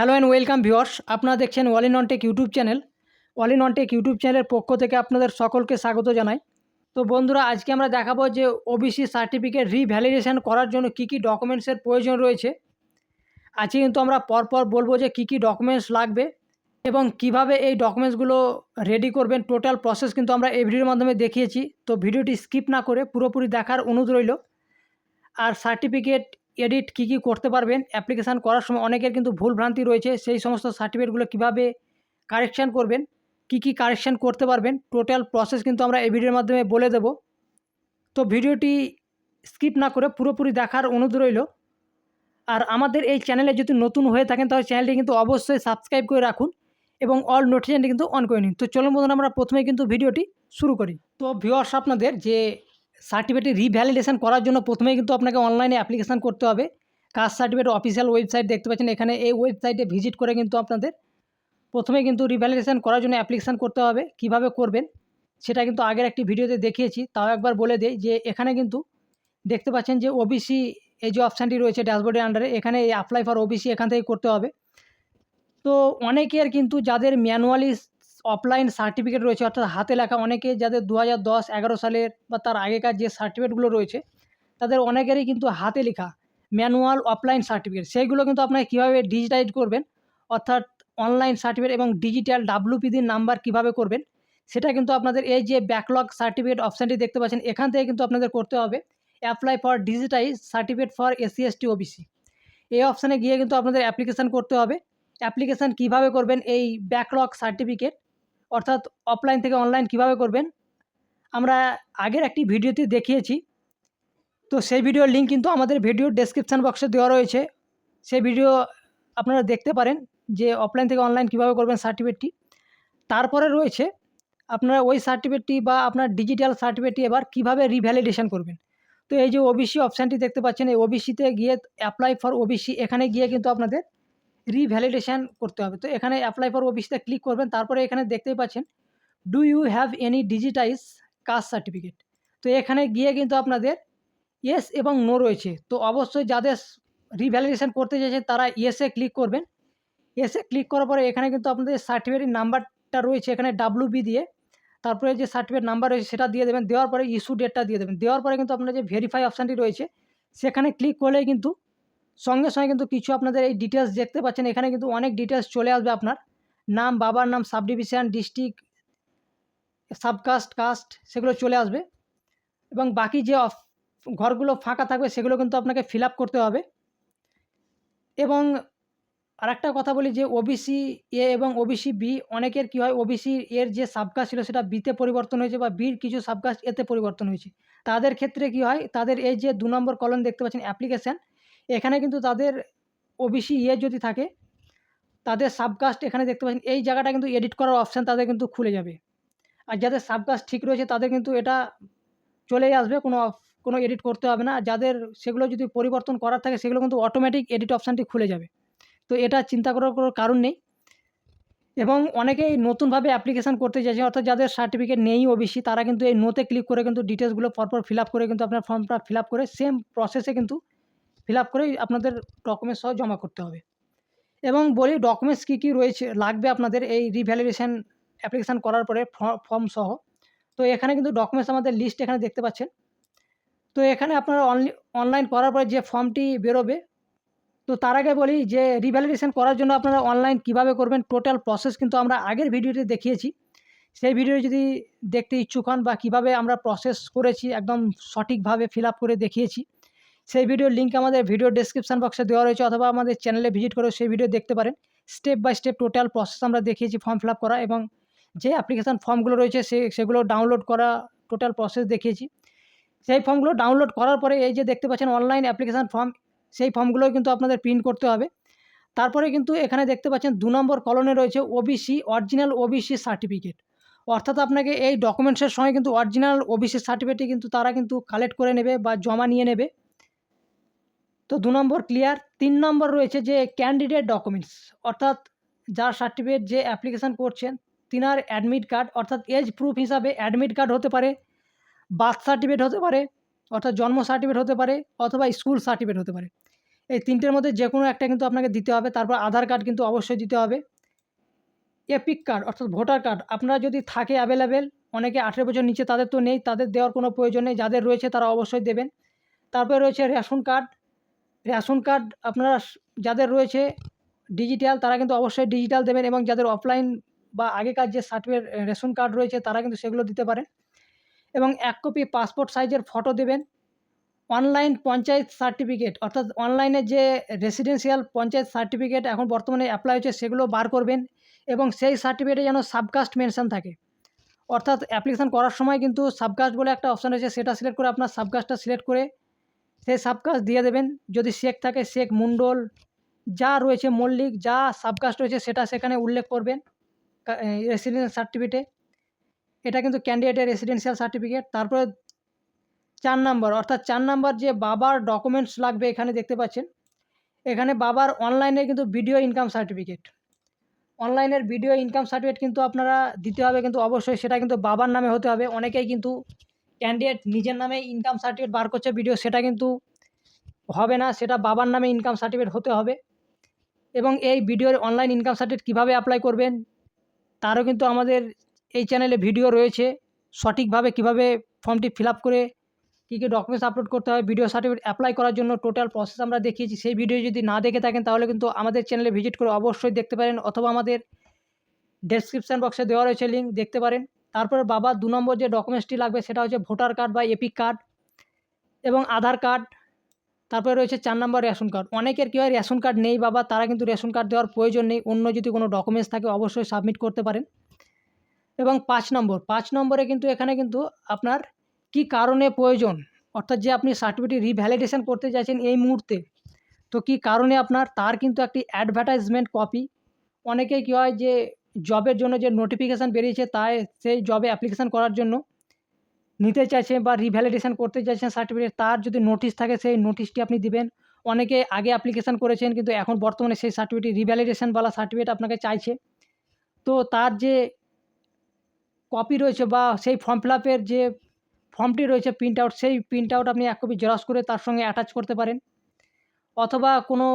Hello and welcome viewers, আপনারা দেখছেন all in one take YouTube channel. All in one take YouTube চ্যানেলের পক্ষ থেকে আপনাদের সকলকে স্বাগত জানাই। তো বন্ধুরা, আজকে আমরা দেখাবো যে ওবিসি সার্টিফিকেট রিভ্যালিডেশন করার জন্য কী কী ডকুমেন্টসের প্রয়োজন রয়েছে। আজকে কিন্তু আমরা পরপর বলবো যে কী কী ডকুমেন্টস লাগবে এবং কিভাবে এই ডকুমেন্টসগুলো রেডি করবেন। টোটাল প্রসেস কিন্তু আমরা এই ভিডিওর মাধ্যমে দেখিয়েছি। তো ভিডিওটি স্কিপ না করে পুরোপুরি দেখার অনুরোধ রইল। আর সার্টিফিকেট এডিট কী কী করতে পারবেন, অ্যাপ্লিকেশান করার সময় অনেকের কিন্তু ভুলভ্রান্তি রয়েছে, সেই সমস্ত সার্টিফিকেটগুলো কীভাবে কারেকশান করবেন, কী কী কারেকশান করতে পারবেন, টোটাল প্রসেস কিন্তু আমরা এই ভিডিওর মাধ্যমে বলে দেব। তো ভিডিওটি স্কিপ না করে পুরোপুরি দেখার অনুরোধ রইল। আর আমাদের এই চ্যানেলে যদি নতুন হয়ে থাকেন তাহলে চ্যানেলটি কিন্তু অবশ্যই সাবস্ক্রাইব করে রাখুন এবং অল নোটিফিকেশনটি কিন্তু অন করে নিন। তো চলুন বন্ধুরা, আমরা প্রথমে কিন্তু ভিডিওটি শুরু করি। তো ভিউয়ার্স, আপনাদের যে সার্টিফিকেট রিভ্যালিডেশন করার জন্য প্রথমেই কিন্তু আপনাকে অনলাইনে অ্যাপ্লিকেশান করতে হবে। কাস্ট সার্টিফিকেট অফিসিয়াল ওয়েবসাইট দেখতে পাচ্ছেন এখানে, এই ওয়েবসাইটে ভিজিট করে কিন্তু আপনাদের প্রথমে কিন্তু রিভ্যালিডেশন করার জন্য অ্যাপ্লিকেশান করতে হবে। কিভাবে করবেন সেটা কিন্তু আগের একটি ভিডিওতে দেখিয়েছি, তাও একবার বলে দেই যে এখানে কিন্তু দেখতে পাচ্ছেন যে ওবিসি এই যে অপশানটি রয়েছে ড্যাশবোর্ডের আন্ডারে, এখানে এই অ্যাপ্লাই ফর ওবিসি এখান থেকে করতে হবে। তো অনেকের কিন্তু যাদের ম্যানুয়ালি অফলাইন সার্টিফিকেট রয়েছে, অর্থাৎ হাতে লেখা, অনেকে যাদের 2010-11 সালের বা তার আগেকার যে সার্টিফিকেটগুলো রয়েছে তাদের অনেকেরই কিন্তু হাতে লেখা ম্যানুয়াল অফলাইন সার্টিফিকেট, সেইগুলো কিন্তু আপনারা কীভাবে ডিজিটাইজ করবেন, অর্থাৎ অনলাইন সার্টিফিকেট এবং ডিজিটাল ডাব্লুপিডির নাম্বার কীভাবে করবেন, সেটা কিন্তু আপনাদের এই যে ব্যাকলগ সার্টিফিকেট অপশানটি দেখতে পাচ্ছেন এখান থেকে কিন্তু আপনাদের করতে হবে। Apply for digitise certificate for SC ST OBC, এই অপশানে গিয়ে কিন্তু আপনাদের অ্যাপ্লিকেশান করতে হবে। অ্যাপ্লিকেশান কিভাবে করবেন এই ব্যাকলগ সার্টিফিকেট অর্থাৎ অফলাইন থেকে অনলাইন কিভাবে করবেন আমরা আগের একটি ভিডিওতে দেখিয়েছি। তো সেই ভিডিওর লিঙ্ক কিন্তু আমাদের ভিডিওর ডেসক্রিপশান বক্সে দেওয়া রয়েছে, সেই ভিডিও আপনারা দেখতে পারেন যে অফলাইন থেকে অনলাইন কিভাবে করবেন সার্টিফিকেটটি। তারপরে রয়েছে আপনারা ওই সার্টিফিকেটটি বা আপনার ডিজিটাল সার্টিফিকেটটি এবার কীভাবে রিভ্যালিডেশন করবেন। তো এই যে ওবিসি অপশানটি দেখতে পাচ্ছেন, এই ওবিসিতে গিয়ে অ্যাপ্লাই ফর ওবিসি এখানে গিয়ে কিন্তু আপনাদের রিভ্যালিডেশন করতে হবে। তো এখানে অ্যাপ্লাই ফর ওবিসিতে ক্লিক করবেন, তারপরে এখানে দেখতেই পাচ্ছেন do you have any digitize caste certificate. তো এখানে গিয়ে কিন্তু আপনাদের ইয়েস এবং নো রয়েছে। তো অবশ্যই যাদের রিভ্যালিডেশন করতে চাইছেন তারা ইয়েসে ক্লিক করবেন। ইয়েসে ক্লিক করার পরে এখানে কিন্তু আপনাদের সার্টিফিকেটের নাম্বারটা রয়েছে এখানে ডাব্লুবি দিয়ে, তারপরে যে সার্টিফিকেট নাম্বার রয়েছে সেটা দিয়ে দেবেন, দেওয়ার পরে ইস্যু ডেটটা দিয়ে দেবেন। দেওয়ার পরে কিন্তু আপনার যে ভেরিফাই অপশানটি রয়েছে সেখানে ক্লিক করলেই কিন্তু সঙ্গে সঙ্গে কিন্তু কিছু আপনাদের এই ডিটেলস দেখতে পাচ্ছেন, এখানে কিন্তু অনেক ডিটেলস চলে আসবে। আপনার নাম, বাবার নাম, sub division, district, subcaste, caste সেগুলো চলে আসবে এবং বাকি যে ঘরগুলো ফাঁকা থাকবে সেগুলো কিন্তু আপনাকে ফিল আপ করতে হবে। এবং আরেকটা কথা বলি যে ওবিসি এ এবং ওবিসি বি, অনেকের কী হয় ওবিসি এর যে সাবকাস্ট ছিল সেটা বিতে পরিবর্তন হয়েছে বা বির কিছু সাবকাস্ট এতে পরিবর্তন হয়েছে। তাদের ক্ষেত্রে কি হয়, তাদের এই যে 2 নম্বর কলম দেখতে পাচ্ছেন অ্যাপ্লিকেশান, এখানে কিন্তু তাদের ওবিসি এ যদি থাকে তাদের সাবকাস্ট এখানে দেখতে পাচ্ছেন এই জায়গাটা কিন্তু এডিট করার অপশান তাদের কিন্তু খুলে যাবে। আর যাদের সাবকাস্ট ঠিক রয়েছে তাদের কিন্তু এটা চলেই আসবে, কোনো এডিট করতে হবে না। আর যাদের সেগুলো যদি পরিবর্তন করার থাকে সেগুলো কিন্তু অটোমেটিক এডিট অপশানটি খুলে যাবে। তো এটা চিন্তা করার কোনো কারণ নেই। এবং অনেকেই নতুনভাবে অ্যাপ্লিকেশান করতে চাইছে, অর্থাৎ যাদের সার্টিফিকেট নেই ওবিসি তারা কিন্তু এই নোতে ক্লিক করে কিন্তু ডিটেলসগুলো পরপর ফিল আপ করে কিন্তু আপনার ফর্মটা ফিল আপ করে সেম প্রসেসে কিন্তু ফিল আপ করেই আপনাদের ডকুমেন্টস সহ জমা করতে হবে। এবং বলি ডকুমেন্টস কী কী রয়েছে লাগবে আপনাদের এই রিভ্যালিডেশন অ্যাপ্লিকেশান করার পরে ফর্ম সহ। তো এখানে কিন্তু ডকুমেন্টস আমাদের লিস্ট এখানে দেখতে পাচ্ছেন। তো এখানে আপনারা অনলাইন করার পরে যে ফর্মটি বেরোবে, তো তার আগে বলি যে রিভ্যালিডেশন করার জন্য আপনারা অনলাইন কিভাবে করবেন টোটাল প্রসেস কিন্তু আমরা আগের ভিডিওতে দেখিয়েছি। সেই ভিডিও যদি দেখতে ইচ্ছুক হন বা কীভাবে আমরা প্রসেস করেছি একদম সঠিকভাবে ফিল আপ করে দেখিয়েছি, সেই ভিডিওর লিঙ্ক আমাদের ভিডিও ডেসক্রিপশন বক্সে দেওয়া রয়েছে, অথবা আমাদের চ্যানেলে ভিজিট করে সেই ভিডিও দেখতে পারেন। Step by step total process আমরা দেখিয়েছি ফর্ম ফিল আপ করা এবং যে অ্যাপ্লিকেশান ফর্মগুলো রয়েছে সেগুলো ডাউনলোড করা টোটাল প্রসেস দেখিয়েছি। সেই ফর্মগুলো ডাউনলোড করার পরে এই যে দেখতে পাচ্ছেন অনলাইন অ্যাপ্লিকেশান ফর্ম, সেই ফর্মগুলো কিন্তু আপনাদের প্রিন্ট করতে হবে। তারপরে কিন্তু এখানে দেখতে পাচ্ছেন 2 নম্বর কলমে রয়েছে ওবিসি অরিজিনাল ওবিসি সার্টিফিকেট, অর্থাৎ আপনাকে এই ডকুমেন্টসের সঙ্গে কিন্তু অরিজিনাল ওবিসি সার্টিফিকেটটি কিন্তু তারা কিন্তু কালেক্ট করে নেবে বা জমা নিয়ে নেবে। তো 2 নম্বর ক্লিয়ার। 3 নম্বর রয়েছে যে ক্যান্ডিডেট ডকুমেন্টস, অর্থাৎ যার সার্টিফিকেট যে অ্যাপ্লিকেশান করছেন তিনার অ্যাডমিট কার্ড, অর্থাৎ এজ প্রুফ হিসাবে অ্যাডমিট কার্ড হতে পারে, বার্থ সার্টিফিকেট হতে পারে, অর্থাৎ জন্ম সার্টিফিকেট হতে পারে, অথবা স্কুল সার্টিফিকেট হতে পারে। এই ৩টের মধ্যে যেকোনো একটা কিন্তু আপনাকে দিতে হবে। তারপর আধার কার্ড কিন্তু অবশ্যই দিতে হবে। এপিক কার্ড অর্থাৎ ভোটার কার্ড আপনার যদি থাকে অ্যাভেলেবেল, অনেকে 18 বছর নিচে তাদের তো নেই, তাদের দেওয়ার কোনো প্রয়োজন নেই। যাদের রয়েছে তারা অবশ্যই দেবেন। তারপরে রয়েছে রেশন কার্ড। রেশন কার্ড আপনারা যাদের রয়েছে ডিজিটাল তারা কিন্তু অবশ্যই ডিজিটাল দেবেন এবং যাদের অফলাইন বা আগেকার যে সার্টিফিকেট রেশন কার্ড রয়েছে তারা কিন্তু সেগুলো দিতে পারেন এবং ১ কপি পাসপোর্ট সাইজের ফটো দেবেন। অনলাইন পঞ্চায়েত সার্টিফিকেট অর্থাৎ অনলাইনে যে রেসিডেন্সিয়াল পঞ্চায়েত সার্টিফিকেট এখন বর্তমানে অ্যাপ্লাই হচ্ছে সেগুলো বার করবেন এবং সেই সার্টিফিকেটে যেন সাবকাস্ট মেনশন থাকে। অর্থাৎ অ্যাপ্লিকেশন করার সময় কিন্তু সাবকাস্ট বলে একটা অপশন রয়েছে, সেটা সিলেক্ট করে আপনার সাবকাস্টটা সিলেক্ট করে সেই সাবকাস্ট দিয়ে দেবেন। যদি শেখ থাকে শেখ, মণ্ডল যা রয়েছে মল্লিক যা সাবকাস্ট রয়েছে সেটা সেখানে উল্লেখ করবেন রেসিডেন্স সার্টিফিকেটে। এটা কিন্তু ক্যান্ডিডেটের রেসিডেন্সিয়াল সার্টিফিকেট। তারপরে ৪ নাম্বার অর্থাৎ ৪ নাম্বার যে বাবার ডকুমেন্টস লাগবে এখানে দেখতে পাচ্ছেন। এখানে বাবার অনলাইনে কিন্তু ভিডিও ইনকাম সার্টিফিকেট। অনলাইনের ভিডিও ইনকাম সার্টিফিকেট কিন্তু আপনারা দিতে হবে, কিন্তু অবশ্যই সেটা কিন্তু বাবার নামে হতে হবে। অনেকেই কিন্তু ক্যান্ডিডেট নিজের নামে ইনকাম সার্টিফিকেট বার করছে ভিডিও, সেটা কিন্তু হবে না, সেটা বাবার নামে ইনকাম সার্টিফিকেট হতে হবে। এবং এই ভিডিওর অনলাইন ইনকাম সার্টিফিকেট কীভাবে অ্যাপ্লাই করবেন তারও কিন্তু আমাদের এই চ্যানেলে ভিডিও রয়েছে। সঠিকভাবে কীভাবে ফর্মটি ফিল আপ করে কী কী ডকুমেন্টস আপলোড করতে হয় ভিডিও সার্টিফিকেট অ্যাপ্লাই করার জন্য টোটাল প্রসেস আমরা দেখিয়েছি। সেই ভিডিও যদি না দেখে থাকেন তাহলে কিন্তু আমাদের চ্যানেলে ভিজিট করে অবশ্যই দেখতে পারেন, অথবা আমাদের ডেসক্রিপশান বক্সে দেওয়া রয়েছে লিঙ্ক, দেখতে পারেন। তারপরে বাবার ২ নম্বর যে ডকুমেন্টসটি লাগবে সেটা হচ্ছে ভোটার কার্ড বা এপিক কার্ড এবং আধার কার্ড। তারপরে রয়েছে ৪ নম্বর রেশন কার্ড। অনেকের কী হয় রেশন কার্ড নেই বাবা, তারা কিন্তু রেশন কার্ড দেওয়ার প্রয়োজন নেই। অন্য যদি কোনো ডকুমেন্টস থাকে অবশ্যই সাবমিট করতে পারেন। এবং ৫ নম্বরে কিন্তু এখানে কিন্তু আপনার কী কারণে প্রয়োজন, অর্থাৎ যে আপনি সার্টিফিকেট রিভ্যালিডেশন করতে চাইছেন এই মুহূর্তে, তো কী কারণে আপনার তার কিন্তু একটি অ্যাডভার্টাইজমেন্ট কপি। অনেকেই কী হয় যে জবের জন্য যে নোটিফিকেশান বেরিয়েছে তাই সেই জবে অ্যাপ্লিকেশান করার জন্য নিতে চাইছে বা রিভ্যালিডেশন করতে চাইছেন সার্টিফিকেট, তার যদি নোটিশ থাকে সেই নোটিশটি আপনি দিবেন। অনেকে আগে অ্যাপ্লিকেশান করেছেন কিন্তু এখন বর্তমানে সেই সার্টিফিকেট রিভ্যালিডেশনওয়ালা সার্টিফিকেট আপনাকে চাইছে। তো তার যে কপি রয়েছে বা সেই ফর্ম ফিল আপের যে ফর্মটি রয়েছে প্রিন্ট আউট, সেই প্রিন্ট আউট আপনি ১ কপি জেরক্স করে তার সঙ্গে অ্যাটাচ করতে পারেন। অথবা কোনো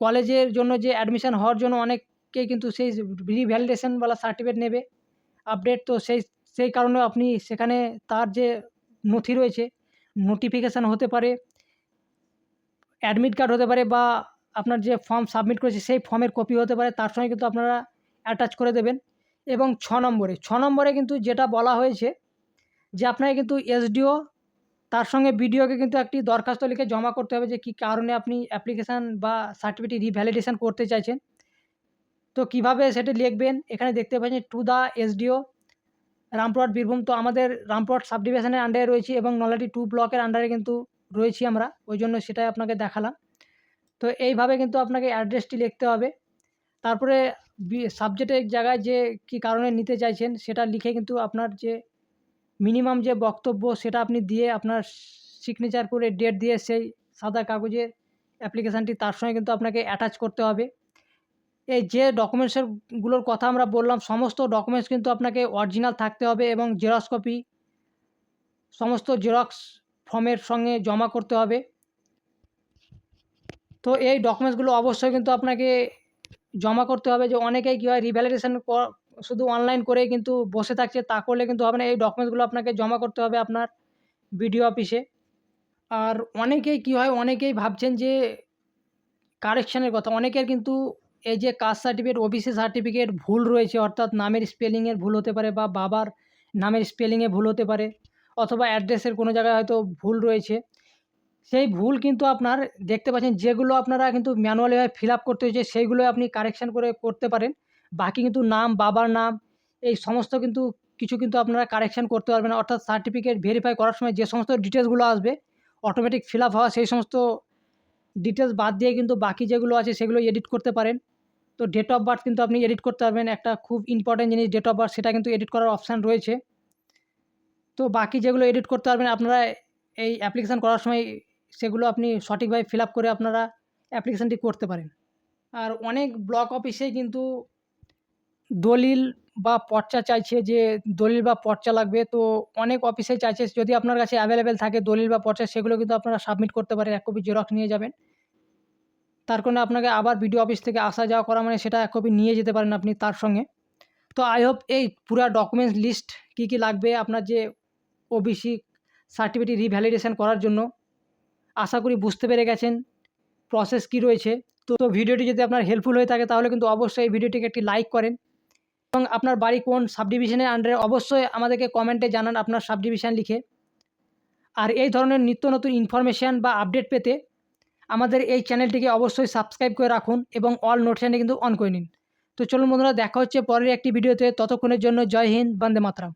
কলেজের জন্য যে অ্যাডমিশন হওয়ার জন্য অনেকেই কিন্তু সেই রিভ্যালিডেশনওয়ালা সার্টিফিকেট নেবে আপডেট, তো সেই কারণেও আপনি সেখানে তার যে নথি রয়েছে নোটিফিকেশান হতে পারে, অ্যাডমিট কার্ড হতে পারে বা আপনার যে ফর্ম সাবমিট করেছে সেই ফর্মের কপি হতে পারে, তার সঙ্গে কিন্তু আপনারা অ্যাটাচ করে দেবেন। এবং ৬ নম্বরে কিন্তু যেটা বলা হয়েছে যে আপনাকে কিন্তু এসডিও তার সঙ্গে বিডিওকে কিন্তু একটি দরখাস্ত লিখে জমা করতে হবে যে কী কারণে আপনি অ্যাপ্লিকেশান বা সার্টিফিকেট রিভ্যালিডেশন করতে চাইছেন। তো কিভাবে সেটা লিখবেন এখানে দেখতে পাচ্ছেন to the SDO Rampurhat Birbhum. তো আমাদের রামপুরহাট সাব ডিভিশনের আন্ডারে রয়েছি এবং নলহাটি 2 ব্লকের আন্ডারে কিন্তু রয়েছি আমরা, ওই জন্য সেটাই আপনাকে দেখালাম। তো এইভাবে কিন্তু আপনাকে অ্যাড্রেসটি লিখতে হবে। তারপরে সাবজেক্টের জায়গায় যে কী কারণে নিতে চাইছেন সেটা লিখে কিন্তু আপনার যে মিনিমাম যে বক্তব্য সেটা আপনি দিয়ে আপনার সিগনেচার করে ডেট দিয়ে সেই সাদা কাগজের অ্যাপ্লিকেশানটি তার সঙ্গে কিন্তু আপনাকে অ্যাটাচ করতে হবে। এই যে গুলোর কথা আমরা বললাম সমস্ত ডকুমেন্টস কিন্তু আপনাকে অরিজিনাল থাকতে হবে এবং জেরক্স কপি সমস্ত জেরক্স ফর্মের সঙ্গে জমা করতে হবে। তো এই ডকুমেন্টসগুলো অবশ্যই কিন্তু আপনাকে জমা করতে হবে। যে অনেকেই কী হয় রিভ্যালিডেশন শুধু অনলাইন করেই কিন্তু বসে থাকছে, তা করলে কিন্তু হবে না। এই ডকুমেন্টসগুলো আপনাকে জমা করতে হবে আপনার বিডিও অফিসে। আর অনেকেই কী হয় অনেকেই ভাবছেন যে কারেকশানের কথা, অনেকের কিন্তু এই যে কাস্ট সার্টিফিকেট, ওবিসি সার্টিফিকেট ভুল রয়েছে, অর্থাৎ নামের স্পেলিংয়ের ভুল হতে পারে বা বাবার নামের স্পেলিংয়ে ভুল হতে পারে অথবা অ্যাড্রেসের কোনো জায়গায় হয়তো ভুল রয়েছে। সেই ভুল কিন্তু আপনার দেখতে পাচ্ছেন যেগুলো আপনারা কিন্তু ম্যানুয়ালিভাবে ফিল আপ করতে হয়েছে সেইগুলো আপনি কারেকশান করে করতে পারেন। বাকি কিন্তু নাম, বাবার নাম এই সমস্ত কিন্তু কিছু কিন্তু আপনারা কারেকশান করতে পারবেন না। অর্থাৎ সার্টিফিকেট ভেরিফাই করার সময় যে সমস্ত ডিটেলসগুলো আসবে অটোমেটিক ফিল আপ হওয়া সেই সমস্ত ডিটেলস বাদ দিয়ে কিন্তু বাকি যেগুলো আছে সেগুলো এডিট করতে পারেন। তো ডেট অফ বার্থ কিন্তু আপনি এডিট করতে পারবেন। একটা খুব ইম্পর্টেন্ট জিনিস ডেট অফ বার্থ, সেটা কিন্তু এডিট করার অপশান রয়েছে। তো বাকি যেগুলো এডিট করতে পারবেন আপনারা এই অ্যাপ্লিকেশান করার সময় সেগুলো আপনি সঠিকভাবে ফিল আপ করে আপনারা অ্যাপ্লিকেশানটি করতে পারেন। আর অনেক ব্লক অফিসেই কিন্তু দলিল বা পর্চা চাইছে যে দলিল বা পর্চা লাগবে। তো অনেক অফিসেই চাইছে যদি আপনার কাছে অ্যাভেলেবেল থাকে দলিল বা পর্চা সেগুলো কিন্তু আপনারা সাবমিট করতে পারেন। ১ কপি জেরক্স নিয়ে যাবেন তার কারণে আপনাকে আবার বিডিও অফিস থেকে আসা যাওয়া করা মানে সেটা এক কপি নিয়ে যেতে পারেন আপনি তার সঙ্গে। তো আই হোপ এই পুরা ডকুমেন্টস লিস্ট কী লাগবে আপনার যে ওবিসি সার্টিফিকেট রিভ্যালিডেশন করার জন্য আশা করি বুঝতে পেরে গেছেন প্রসেস কী রয়েছে। তো ভিডিওটি যদি আপনার হেল্পফুল হয়ে থাকে তাহলে কিন্তু অবশ্যই এই ভিডিওটিকে একটি লাইক করেন এবং আপনার বাড়ি কোন সাব ডিভিশনের আন্ডারে অবশ্যই আমাদেরকে কমেন্টে জানান আপনার সাব ডিভিশন লিখে। আর এই ধরনের নিত্য নতুন ইনফরমেশান বা আপডেট পেতে আমাদের এই চ্যানেলটিকে অবশ্যই সাবস্ক্রাইব করে রাখুন এবং অল নোটিফিকেশনটি কিন্তু অন করে নিন। তো চলুন বন্ধুরা, দেখা হচ্ছে পরের একটি ভিডিওতে। ততক্ষণের জন্য জয় হিন্দ, বন্দে মাতরম।